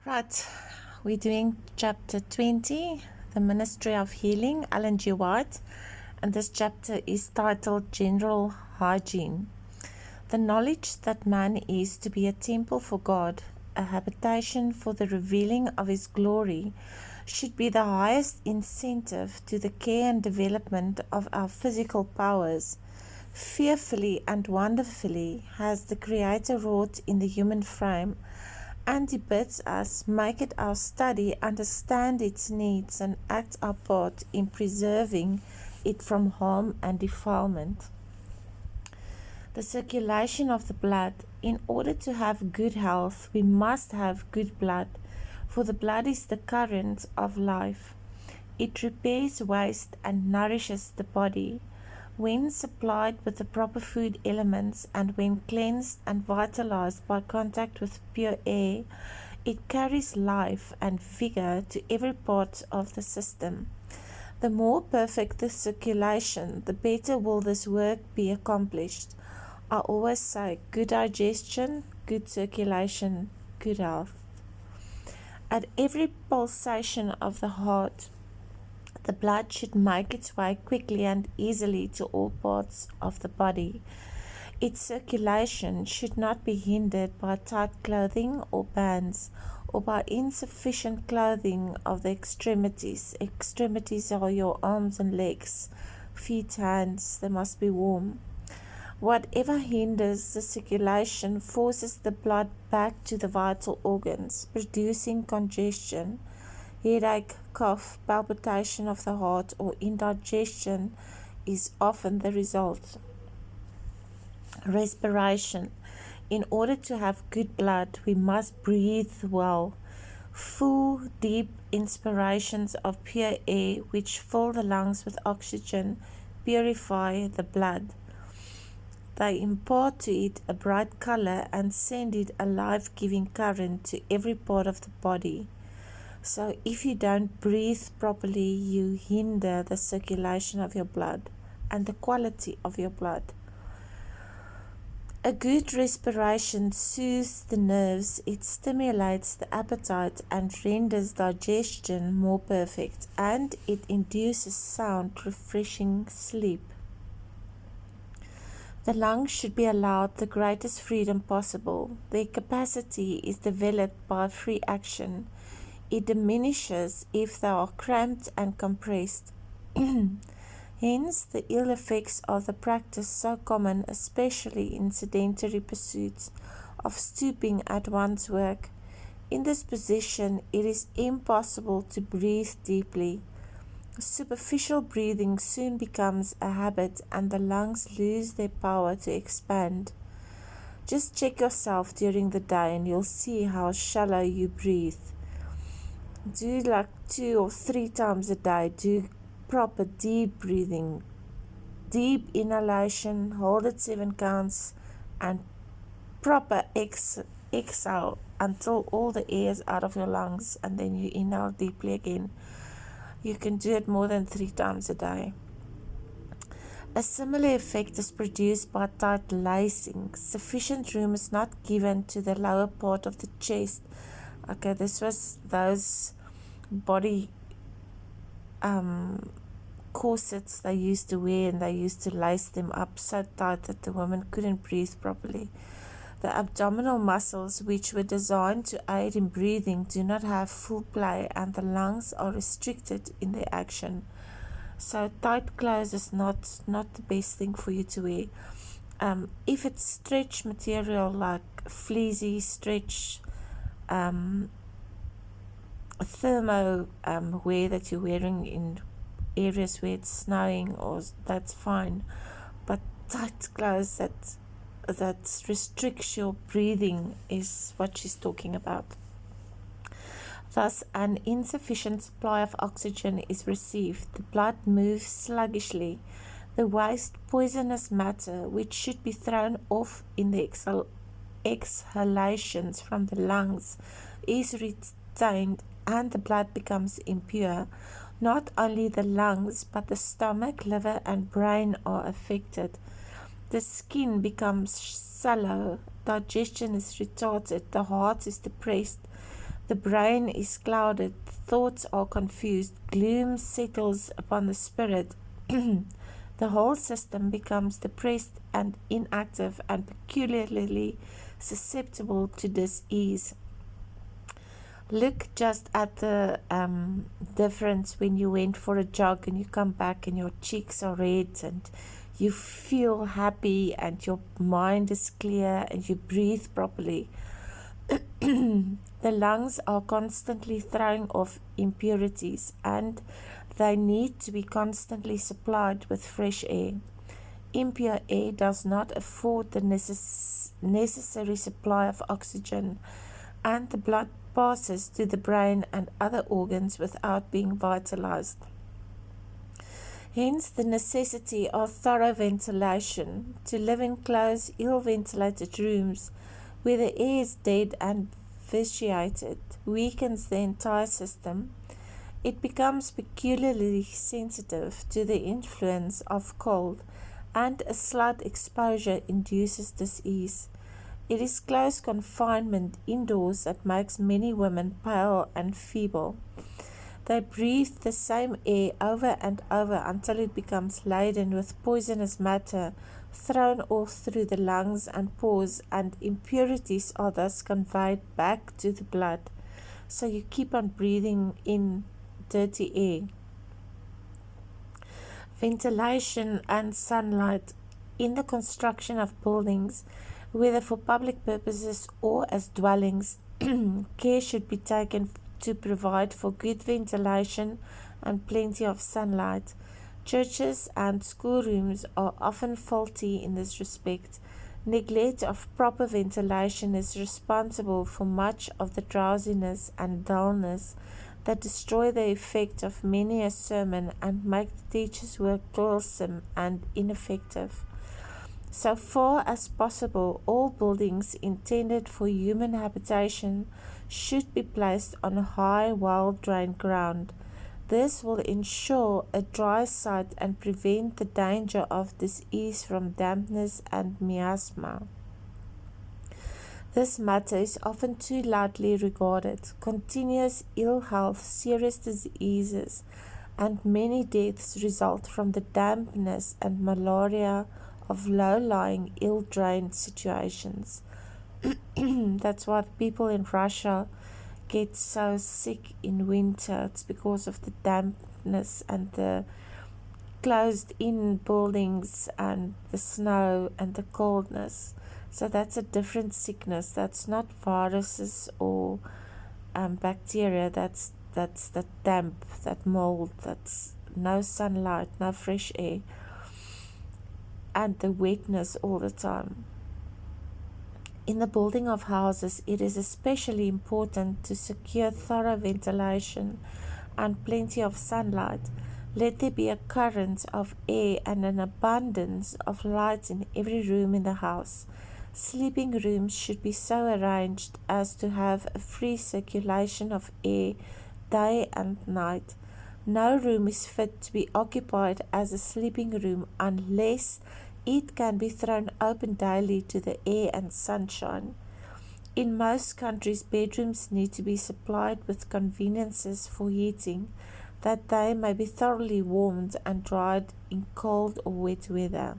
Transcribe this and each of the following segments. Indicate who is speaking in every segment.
Speaker 1: Right, we're doing chapter 20, The Ministry of Healing, Ellen G. White, and this chapter is titled General Hygiene. The knowledge that man is to be a temple for God, a habitation for the revealing of His glory, should be the highest incentive to the care and development of our physical powers. Fearfully and wonderfully has the Creator wrought in the human frame, and He bids us make it our study, understand its needs, and act our part in preserving it from harm and defilement. The circulation of the blood. In order to have good health, we must have good blood, for the blood is the current of life. It repairs waste and nourishes the body. When supplied with the proper food elements and when cleansed and vitalized by contact with pure air, it carries life and vigor to every part of the system. The more perfect the circulation, the better will this work be accomplished. I always say good digestion, good circulation, good health. At every pulsation of the heart, the blood should make its way quickly and easily to all parts of the body. Its circulation should not be hindered by tight clothing or bands, or by insufficient clothing of the extremities. Extremities are your arms and legs, feet, hands. They must be warm. Whatever hinders the circulation forces the blood back to the vital organs, producing congestion. Headache, cough, palpitation of the heart, or indigestion is often the result. Respiration. In order to have good blood, we must breathe well. Full, deep inspirations of pure air, which fill the lungs with oxygen, purify the blood. They impart to it a bright color and send it a life-giving current to every part of the body. So if you don't breathe properly, you hinder the circulation of your blood and the quality of your blood. A good respiration soothes the nerves, it stimulates the appetite and renders digestion more perfect, and it induces sound, refreshing sleep. The lungs should be allowed the greatest freedom possible. Their capacity is developed by free action. It diminishes if they are cramped and compressed. Hence, the ill effects of the practice so common, especially in sedentary pursuits, of stooping at one's work. In this position, it is impossible to breathe deeply. Superficial breathing soon becomes a habit and the lungs lose their power to expand. Just check yourself during the day and you'll see how shallow you breathe. Do like 2 or 3 times a day. Do proper deep breathing. Deep inhalation, hold it 7 counts, and proper exhale until all the air is out of your lungs, and then you inhale deeply again. You can do it more than 3 times a day. A similar effect is produced by tight lacing. Sufficient room is not given to the lower part of the chest. Okay, this was those body corsets they used to wear, and they used to lace them up so tight that the woman couldn't breathe properly. The abdominal muscles, which were designed to aid in breathing, do not have full play, and the lungs are restricted in their action. So tight clothes is not the best thing for you to wear. If it's stretch material like fleecy stretch thermo wear that you're wearing in areas where it's snowing, or that's fine. But tight clothes that restricts your breathing is what she's talking about. Thus, an insufficient supply of oxygen is received. The blood moves sluggishly. The waste poisonous matter, which should be thrown off in the exhalations from the lungs, is retained, and the blood becomes impure. Not only the lungs, but the stomach, liver, and brain are affected. The skin becomes sallow, digestion is retarded, the heart is depressed, The brain is clouded, thoughts are confused, gloom settles upon the spirit. The whole system becomes depressed and inactive and peculiarly susceptible to dis-ease. Look just at the difference when you went for a jog and you come back and your cheeks are red and you feel happy and your mind is clear and you breathe properly. The lungs are constantly throwing off impurities and they need to be constantly supplied with fresh air. Impure air does not afford the necessary supply of oxygen, and the blood passes to the brain and other organs without being vitalized. Hence the necessity of thorough ventilation. To live in close, ill-ventilated rooms where the air is dead and vitiated weakens the entire system. It becomes peculiarly sensitive to the influence of cold, and a slight exposure induces disease. It is close confinement indoors that makes many women pale and feeble. They breathe the same air over and over until it becomes laden with poisonous matter thrown off through the lungs and pores, and impurities are thus conveyed back to the blood. So you keep on breathing in dirty air. Ventilation and sunlight in the construction of buildings, whether for public purposes or as dwellings, care should be taken to provide for good ventilation and plenty of sunlight. Churches and schoolrooms are often faulty in this respect. Neglect of proper ventilation is responsible for much of the drowsiness and dullness that destroy the effect of many a sermon and make the teacher's work toilsome and ineffective. So far as possible, all buildings intended for human habitation should be placed on high, well-drained ground. This will ensure a dry site and prevent the danger of disease from dampness and miasma. This matter is often too lightly regarded. Continuous ill health, serious diseases, and many deaths result from the dampness and malaria of low-lying, ill-drained situations. That's why people in Russia get so sick in winter. It's because of the dampness and the closed-in buildings and the snow and the coldness. So that's a different sickness. That's not viruses or bacteria. That's the damp, that mold. That's no sunlight, no fresh air, and the wetness all the time. In the building of houses, it is especially important to secure thorough ventilation and plenty of sunlight. Let there be a current of air and an abundance of light in every room in the house. Sleeping rooms should be so arranged as to have a free circulation of air day and night. No room is fit to be occupied as a sleeping room unless it can be thrown open daily to the air and sunshine. In most countries, bedrooms need to be supplied with conveniences for heating, that they may be thoroughly warmed and dried in cold or wet weather.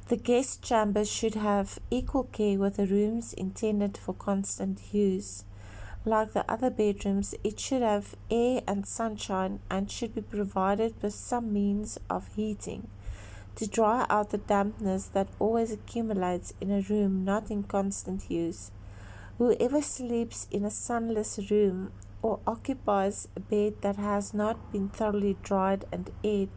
Speaker 1: The guest chambers should have equal care with the rooms intended for constant use. Like the other bedrooms, it should have air and sunshine and should be provided with some means of heating to dry out the dampness that always accumulates in a room not in constant use. Whoever sleeps in a sunless room or occupies a bed that has not been thoroughly dried and aired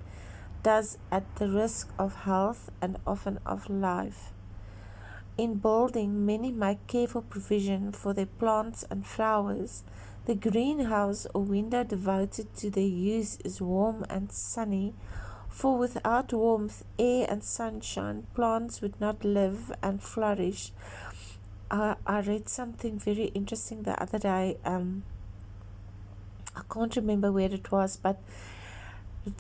Speaker 1: does at the risk of health and often of life. In building, many make careful provision for their plants and flowers. The greenhouse or window devoted to their use is warm and sunny, for without warmth, air and sunshine, plants would not live and flourish. I read something very interesting the other day. I can't remember where it was, but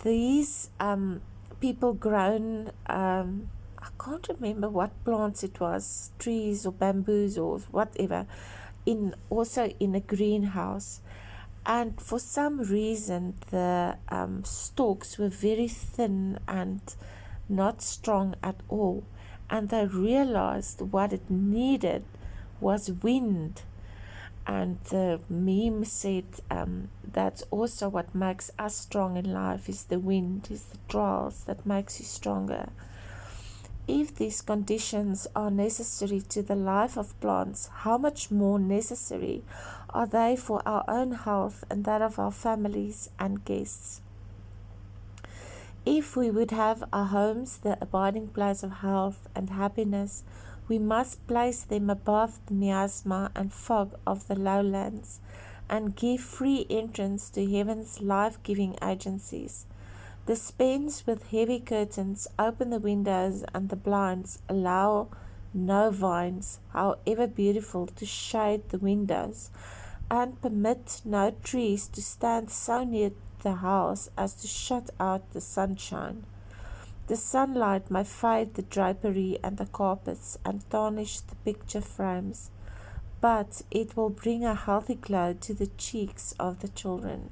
Speaker 1: these people grown I can't remember what plants it was, trees or bamboos or whatever, also in a greenhouse. And for some reason, the stalks were very thin and not strong at all. And they realized what it needed was wind. And the meme said that's also what makes us strong in life, is the wind, is the trials that makes you stronger. If these conditions are necessary to the life of plants, how much more necessary are they for our own health and that of our families and guests? If we would have our homes the abiding place of health and happiness, we must place them above the miasma and fog of the lowlands, and give free entrance to heaven's life-giving agencies. Dispense with heavy curtains, open the windows and the blinds, allow no vines, however beautiful, to shade the windows, and permit no trees to stand so near the house as to shut out the sunshine. The sunlight may fade the drapery and the carpets and tarnish the picture frames, but it will bring a healthy glow to the cheeks of the children.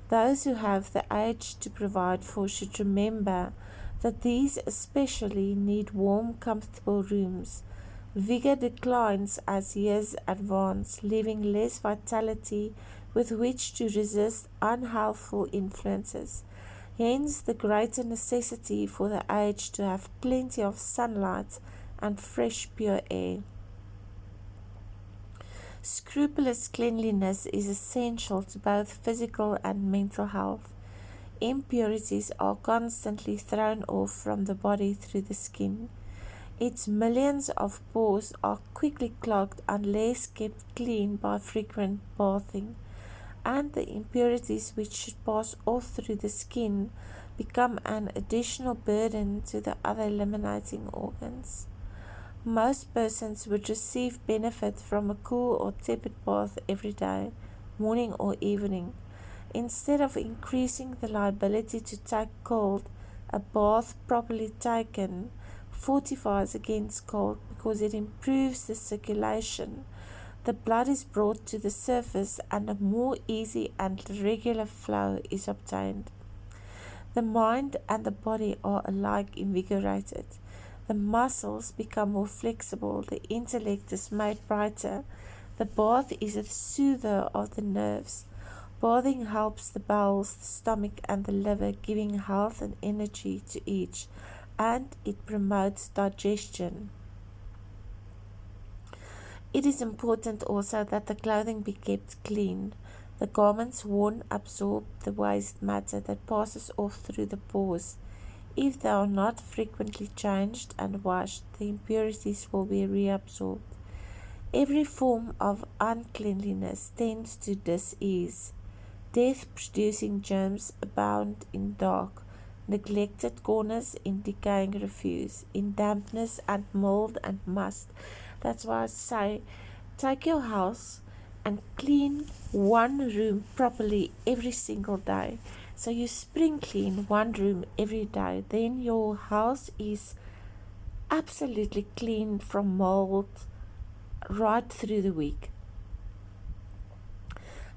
Speaker 1: Those who have the age to provide for should remember that these especially need warm, comfortable rooms. Vigor declines as years advance, leaving less vitality with which to resist unhealthful influences. Hence the greater necessity for the aged to have plenty of sunlight and fresh, pure air. Scrupulous cleanliness is essential to both physical and mental health. Impurities are constantly thrown off from the body through the skin. Its millions of pores are quickly clogged unless kept clean by frequent bathing, and the impurities which should pass off through the skin become an additional burden to the other eliminating organs. Most persons would receive benefit from a cool or tepid bath every day, morning or evening. Instead of increasing the liability to take cold, a bath properly taken fortifies against cold because it improves the circulation. The blood is brought to the surface and a more easy and regular flow is obtained. The mind and the body are alike invigorated. The muscles become more flexible, the intellect is made brighter. The bath is a soother of the nerves. Bathing helps the bowels, the stomach and the liver, giving health and energy to each, and it promotes digestion. It is important also that the clothing be kept clean. The garments worn absorb the waste matter that passes off through the pores. If they are not frequently changed and washed, the impurities will be reabsorbed. Every form of uncleanliness tends to disease. Death-producing germs abound in dark, neglected corners, in decaying refuse, in dampness and mold and must. That's why I say, take your house and clean one room properly every single day. So you spring clean one room every day, then your house is absolutely clean from mold right through the week.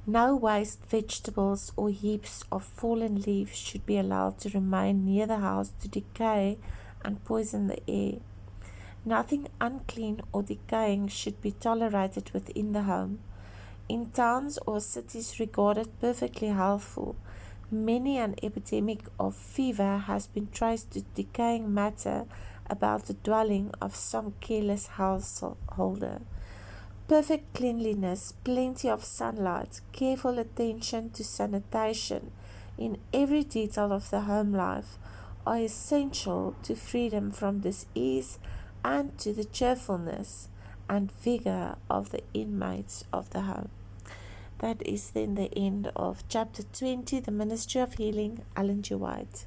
Speaker 1: No waste vegetables or heaps of fallen leaves should be allowed to remain near the house to decay and poison the air. Nothing unclean or decaying should be tolerated within the home. In towns or cities regarded perfectly healthful, many an epidemic of fever has been traced to decaying matter about the dwelling of some careless householder. Perfect cleanliness, plenty of sunlight, careful attention to sanitation in every detail of the home life are essential to freedom from disease and to the cheerfulness and vigor of the inmates of the home. That is then the end of chapter 20, The Ministry of Healing, Ellen G. White.